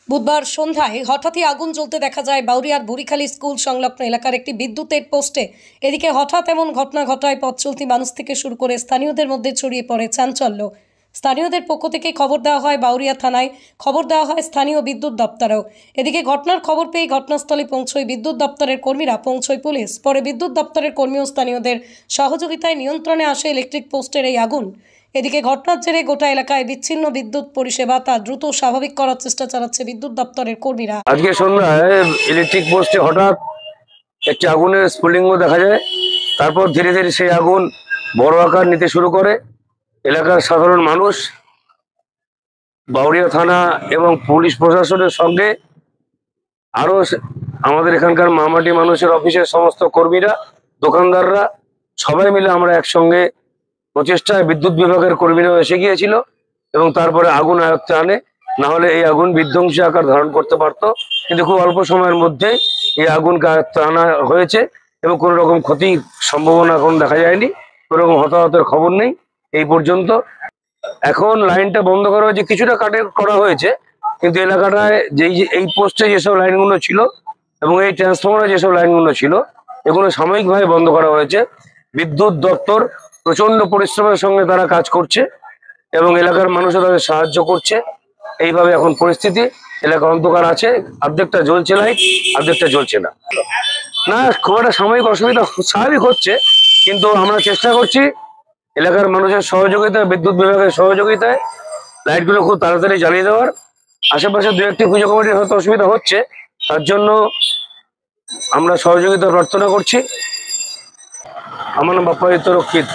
বুধবার সন্ধ্যায় হঠাৎই আগুন জ্বলতে দেখা যায় বাউরিয়ার বুড়িখালী স্কুল সংলগ্ন এলাকার একটি বিদ্যুতের পোস্টে। এদিকে হঠাৎ এমন ঘটনা ঘটায় পথ চলতি মানুষ থেকে শুরু করে স্থানীয়দের মধ্যে ছড়িয়ে পড়ে চাঞ্চল্য। স্থানীয়দের পক্ষ থেকে খবর দেওয়া হয় বাউরিয়া থানায়, খবর দেওয়া হয় স্থানীয় বিদ্যুৎ দপ্তরেও। এদিকে ঘটনার খবর পেয়ে ঘটনাস্থলে পৌঁছয় বিদ্যুৎ দপ্তরের কর্মীরা, পৌঁছয় পুলিশ। পরে বিদ্যুৎ দপ্তরের কর্মী ও স্থানীয়দের সহযোগিতায় নিয়ন্ত্রণে আসে ইলেকট্রিক পোস্টের এই আগুন। এদিকে ঘটনার জেরে গোটা এলাকায় বিচ্ছিন্ন বিদ্যুৎ পরিষেবা তা দ্রুত স্বাভাবিক করার চেষ্টা চালাচ্ছে বিদ্যুৎ দপ্তরের কর্মীরা। আজকে সন্ধ্যায় ইলেকট্রিক পোস্টে হঠাৎ একটি আগুনের স্ফুলিঙ্গ দেখা যায়। তারপর ধীরে ধীরে সেই আগুন বড় আকার নিতে শুরু করে। এলাকার সাধারণ মানুষ, বাউরিয়া থানা এবং পুলিশ প্রশাসনের সঙ্গে আরো আমাদের এখানকার মামাটি মানুষের অফিসের সমস্ত কর্মীরা, দোকানদাররা সবাই মিলে আমরা একসঙ্গে প্রচেষ্টায় বিদ্যুৎ বিভাগের কর্মীরাও এসে গিয়েছিল এবং তারপরে আগুন আয়ত্তে আনে। না হলে এই আগুন বিধ্বংসী আকার ধারণ করতে পারত, কিন্তু খুব অল্প সময়ের মধ্যেই এই আগুনকে আয়ত্তে আনা হয়েছে এবং কোনো রকম ক্ষতির সম্ভাবনা এখন দেখা যায়নি, কোনো রকম হতাহতের খবর নেই এই পর্যন্ত। এখন লাইনটা বন্ধ করা হয়েছে, কিছুটা করা হয়েছে, কিন্তু এলাকাটায় এই পোস্টে যেসব লাইনগুলো ছিল এবং এই ট্রান্সফরমারে যেসব লাইনগুলো ছিল এগুলো সাময়িকভাবে বন্ধ করা হয়েছে। বিদ্যুৎ দপ্তর প্রচন্ড পরিশ্রমের সঙ্গে তারা কাজ করছে এবং এলাকার মানুষও তাদের সাহায্য করছে। এইভাবে এখন পরিস্থিতি, এলাকা অন্ধকার আছে, অর্ধেকটা জ্বলছে লাইট, অর্ধেকটা জ্বলছে না। না, খুব একটা সাময়িক অসুবিধা স্বাভাবিক হচ্ছে, কিন্তু আমরা চেষ্টা করছি এলাকার মানুষের সহযোগিতায়, বিদ্যুৎ বিভাগের সহযোগিতায় লাইটগুলো খুব তাড়াতাড়ি জ্বালিয়ে দেওয়ার। আশেপাশে দু একটি পুজো কমিটির হয়তো অসুবিধা হচ্ছে, তার জন্য আমরা সহযোগিতা প্রার্থনা করছি। আমার নাম বাপ্পাদিত্য রক্ষিত।